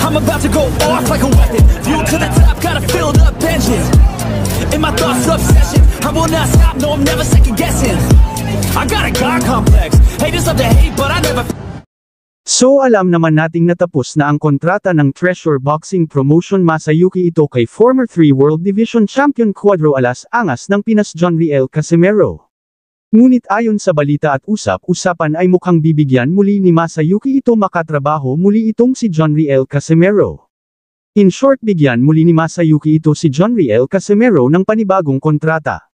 I'm about to go off like a weapon. Fuel to the top, got a filled up engine. In my thoughts, obsession. I will not stop, no, I'm never second guessing. I got a God complex. Haters love to hate, but I never. So alam naman nating natapos na ang kontrata ng Treasure Boxing Promotion Masayuki Ito kay former 3 World Division Champion Cuadro Alas Angas ng Pinas John Riel Casimero. Ngunit ayon sa balita at usap-usapan ay mukhang bibigyan muli ni Masayuki Ito makatrabaho muli itong si John Riel Casimero. In short, bigyan muli ni Masayuki Ito si John Riel Casimero ng panibagong kontrata.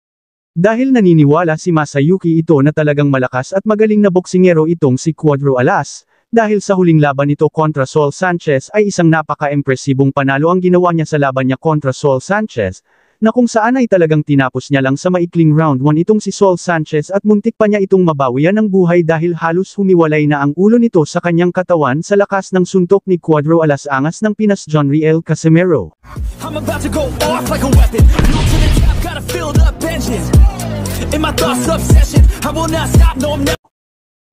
Dahil naniniwala si Masayuki Ito na talagang malakas at magaling na boksingero itong si Cuadro Alas, dahil sa huling laban nito kontra Saul Sanchez ay isang napaka-impresibong panalo ang ginawa niya sa laban niya kontra Saul Sanchez, na kung saan ay talagang tinapos niya lang sa maikling round 1 itong si Saul Sanchez at muntik pa niya itong mabawian ng buhay dahil halos humiwalay na ang ulo nito sa kanyang katawan sa lakas ng suntok ni Cuadro Alas Angas ng Pinas John Riel Casimero. I'm about to go off like a weapon. Fuel to the top, got a filled up engine. In my thoughts, obsession. I will not stop, no, I'm never.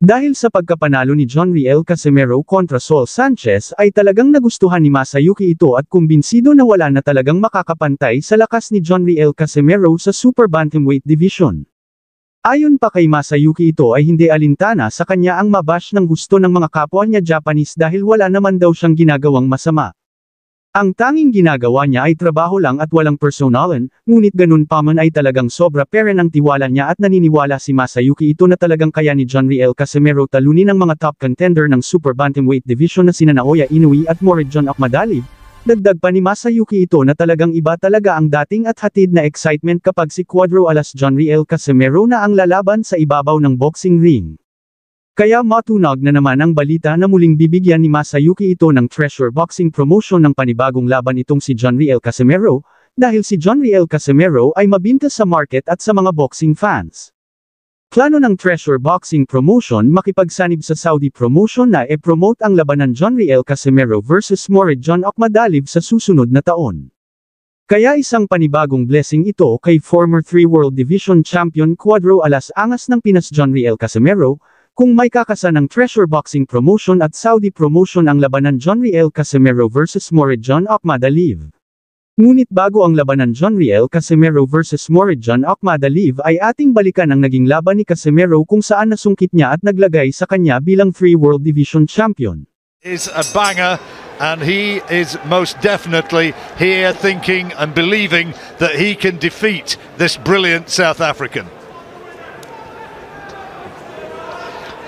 Dahil sa pagkapanalo ni John Riel Casimero kontra Saul Sanchez ay talagang nagustuhan ni Masayuki Ito at kumbinsido na wala na talagang makakapantay sa lakas ni John Riel Casimero sa Super Bantamweight Division. Ayon pa kay Masayuki Ito ay hindi alintana sa kanya ang mabash ng gusto ng mga kapwa niya Japanese dahil wala naman daw siyang ginagawang masama. Ang tanging ginagawa niya ay trabaho lang at walang personalan, ngunit ganun pa man ay talagang sobra peren ang tiwala niya at naniniwala si Masayuki Ito na talagang kaya ni John Riel Casimero talunin ang mga top contender ng Super Bantamweight Division na sina Naoya Inoue at Muridjan Akmadalib. Dagdag pa ni Masayuki Ito na talagang iba talaga ang dating at hatid na excitement kapag si Cuadro Alas John Riel Casimero na ang lalaban sa ibabaw ng boxing ring. Kaya matunag na naman ang balita na muling bibigyan ni Masayuki Ito ng Treasure Boxing Promotion ng panibagong laban itong si John Riel Casimero, dahil si John Riel Casimero ay mabinta sa market at sa mga boxing fans. Plano ng Treasure Boxing Promotion makipagsanib sa Saudi promotion na e-promote ang labanan John Riel Casimero vs Muridjan Akmadalib sa susunod na taon. Kaya isang panibagong blessing ito kay former 3 World Division Champion Cuadro Alas Angas ng Pinas John Riel Casimero, kung may kakasa ng Treasure Boxing Promotion at Saudi Promotion ang labanan John Riel Casimero vs Muridjan Akmadalib. Ngunit bago ang labanan John Riel Casimero vs Muridjan Akmadalib ay ating balikan ang naging laban ni Casimero kung saan nasungkit niya at naglagay sa kanya bilang 3 World Division Champion. Is a banger and he is most definitely here thinking and believing that he can defeat this brilliant South African.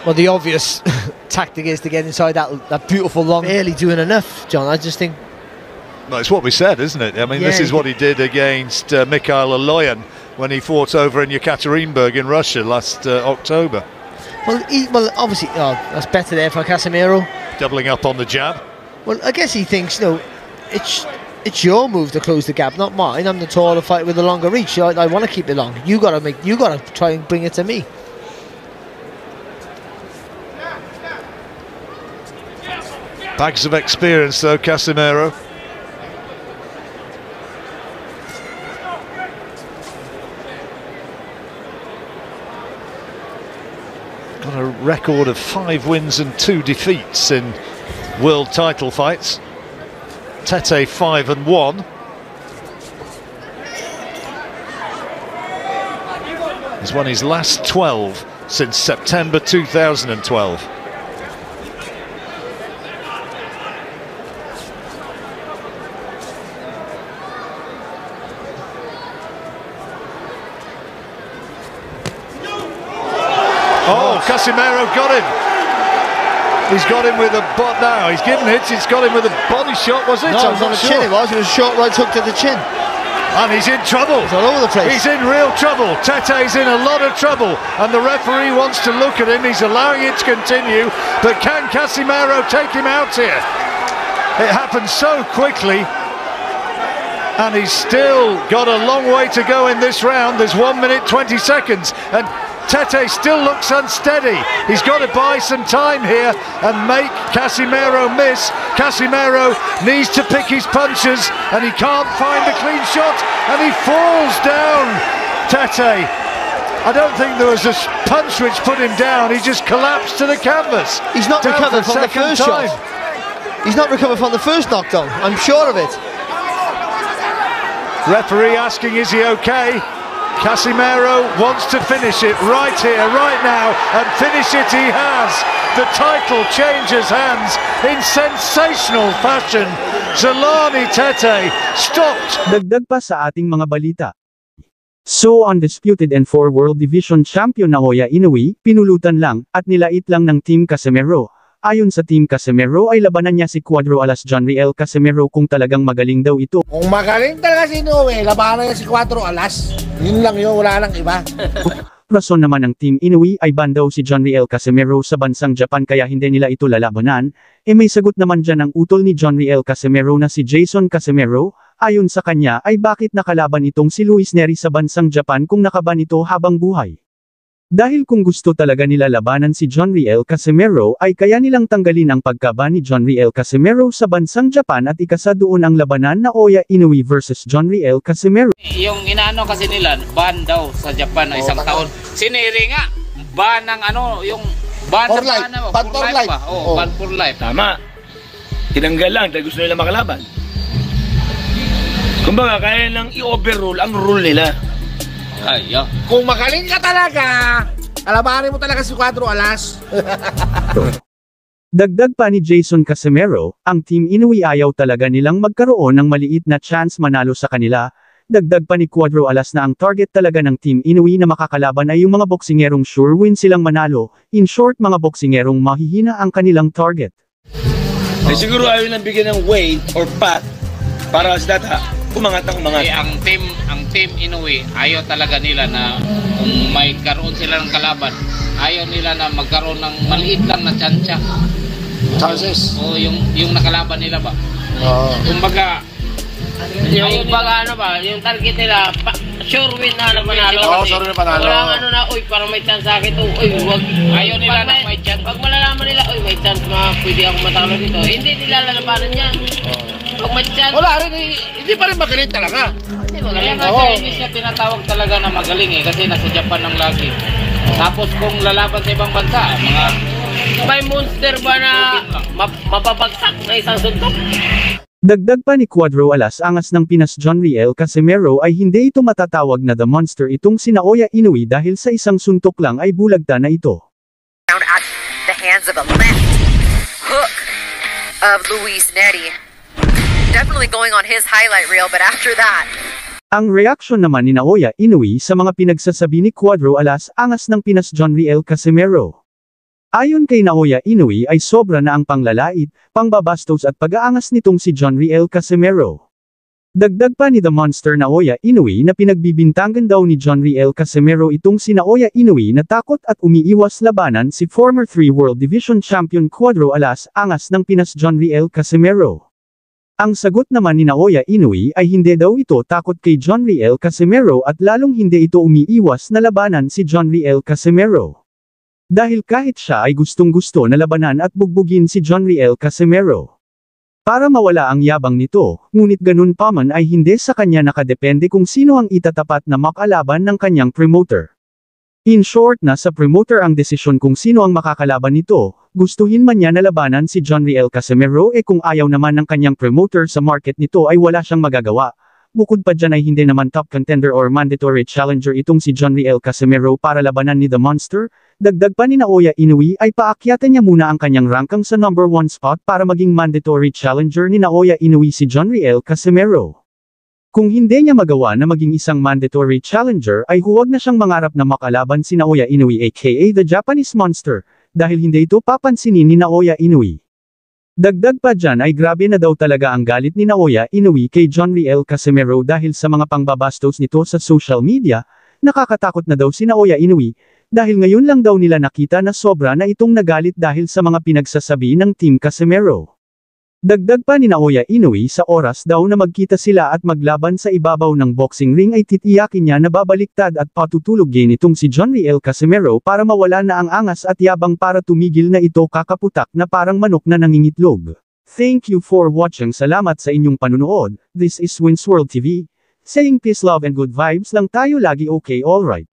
Well, the obvious tactic is to get inside that beautiful long. Barely doing enough, John. I just think. Well, it's what we said, isn't it? I mean, this is what he did against Mikhail Aloyan when he fought over in Yekaterinburg in Russia last October. Well, obviously, that's better there for Casimero. Doubling up on the jab. Well, I guess he thinks, it's your move to close the gap, not mine. I'm the taller fighter with the longer reach. I want to keep it long. You gotta try and bring it to me. Bags of experience though, Casimero. Got a record of 5 wins and 2 defeats in world title fights. Tete 5-1. He's won his last 12 since September 2012. Casimero got him. He's got him with a butt now. He's given it. He's got him with a body shot, was it? No, it was on the chin. It was a short right hook to the chin. And he's in trouble. He's all over the place. He's in real trouble. Tete's in a lot of trouble. And the referee wants to look at him. He's allowing it to continue. But can Casimero take him out here? It happened so quickly. And he's still got a long way to go in this round. There's 1 minute 20 seconds. And Tete still looks unsteady. He's got to buy some time here and make Casimero miss. Casimero needs to pick his punches and he can't find the clean shot and he falls down. Tete, I don't think there was a punch which put him down. He just collapsed to the canvas. He's not recovered from the first shot. He's not recovered from the first knockdown. I'm sure of it. Referee asking, is he okay? Casimero wants to finish it right here, right now, and finish it he has. The title changes hands in sensational fashion. Zolani Tete stopped. Dagdag pa sa ating mga balita. So undisputed and 4 World Division Champion Naoya Inoue, pinulutan lang, at nilait lang ng Team Casimero. Ayon sa Team Casimero ay labanan niya si Cuadro Alas Jonriel Casimero kung talagang magaling daw ito. Kung magaling talaga si Inoue, labanan niya si Cuadro Alas. Yun lang yun, wala lang iba. Rason naman ng Team Inoue ay ban daw si Jonriel Casimero sa bansang Japan kaya hindi nila ito lalabanan. May sagot naman dyan ang utol ni Jonriel Casimero na si Jason Casimero. Ayon sa kanya ay bakit nakalaban itong si Luis Neri sa bansang Japan kung nakaban ito habang buhay. Dahil kung gusto talaga nila labanan si Jonriel Casimero ay kaya nilang tanggalin ang pagkaban ni Jonriel Casimero sa bansang Japan at ikasa doon ang labanan na Naoya Inoue versus Jonriel Casimero. Yung inaano kasi nila, ban daw sa Japan na isang taon. Siniri nga, ban ng ano, yung ban For na life. ban, Ban for life. ba? Oh, ban for life. Tama. Tinanggal lang dahil gusto nila makalaban. Kumbaga, kaya lang i-overrule ang rule nila. Ay, yeah. Kung magaling ka talaga, labanan mo talaga si Cuadro Alas. Dagdag pa ni Jason Casimero, ang Team Inoue ayaw talaga nilang magkaroon ng maliit na chance manalo sa kanila. Dagdag pa ni Cuadro Alas na ang target talaga ng Team Inoue na makakalaban ay yung mga boksingerong sure win silang manalo. In short, mga boksingerong mahihina ang kanilang target. Siguro ayaw nilang bigyan ng weight or path para sa data. Umangat ang umangat. Ang team Inoue, ayaw talaga nila na kung may karoon sila ng kalaban, ayaw nila na magkaroon ng maliit lang na tsansya. Chances. O yung nakalaban nila ba? Kumbaga, Yung baga ano ba, yung target nila, sure win na panalo. Oo, sure win na panalo. Walang ano na, uy, parang may chance sa akin to, uy, wag. ayaw nila na may chance. Pag malalaman nila, uy, may chance na pwede ako matalo dito, hindi nila lalabanan yan. Pag may chance, Wala rin, hindi pa rin magaling talaga. hindi Kaya magaling. nga siya, hindi siya tinatawag talaga na magaling kasi nasa Japan ng lagi. Tapos kung lalaban sa ibang bansa, mga May monster ba na mapapagsak na isang suntok? Dagdag pa ni Cuadro Alas angas ng Pinas Jonriel Casimero ay hindi ito matatawag na The Monster itong si Naoya Inoue dahil sa isang suntok lang ay bulagta na ito. At the hands of a left hook of Luis Neri. Definitely going on his highlight reel, but after that... Ang reaksyon naman ni Naoya Inoue sa mga pinagsasabi ni Cuadro Alas angas ng Pinas Jonriel Casimero. Ayon kay Naoya Inoue ay sobra na ang panglalait, pangbabastos at pag-aangas nitong si Jonriel Casimero. Dagdag pa ni The Monster Naoya Inoue na pinagbibintangan daw ni Jonriel Casimero itong si Naoya Inoue na takot at umiiwas labanan si former 3 World Division Champion Cuadro Alas angas ng Pinas Jonriel Casimero. Ang sagot naman ni Naoya Inoue ay hindi daw ito takot kay Jonriel Casimero at lalong hindi ito umiiwas na labanan si Jonriel Casimero. Dahil kahit siya ay gustong-gusto na labanan at bugbugin si Jonriel Casimero. Para mawala ang yabang nito, ngunit ganun pa man ay hindi sa kanya nakadepende kung sino ang itatapat na makalaban ng kanyang promoter. In short, nasa promoter ang desisyon kung sino ang makakalaban nito, gustuhin man niya na labanan si Jonriel Casimero kung ayaw naman ng kanyang promoter sa market nito ay wala siyang magagawa. Bukod pa dyan ay hindi naman top contender or mandatory challenger itong si Jonriel Casimero para labanan ni The Monster. Dagdag pa ni Naoya Inoue ay paakyatan niya muna ang kanyang rankang sa number 1 spot para maging mandatory challenger ni Naoya Inoue si Jonriel Casimero. Kung hindi niya magawa na maging isang mandatory challenger ay huwag na siyang mangarap na makalaban si Naoya Inoue aka The Japanese Monster, dahil hindi ito papansinin ni Naoya Inoue. Dagdag pa dyan ay grabe na daw talaga ang galit ni Naoya Inoue kay Jonriel Casimero dahil sa mga pangbabastos nito sa social media. Nakakatakot na daw si Naoya Inoue, dahil ngayon lang daw nila nakita na sobra na itong nagalit dahil sa mga pinagsasabi ng Team Casimero. Dagdag pa ni Naoya Inoue sa oras daw na magkita sila at maglaban sa ibabaw ng boxing ring ay titiyakin niya na babaliktad at patutulugin itong si Jonriel Casimero para mawala na ang angas at yabang para tumigil na ito kakaputak na parang manok na nangingitlog. Thank you for watching. Salamat sa inyong panunood. This is Winsworld TV. Saying peace, love and good vibes lang tayo lagi, okay, alright.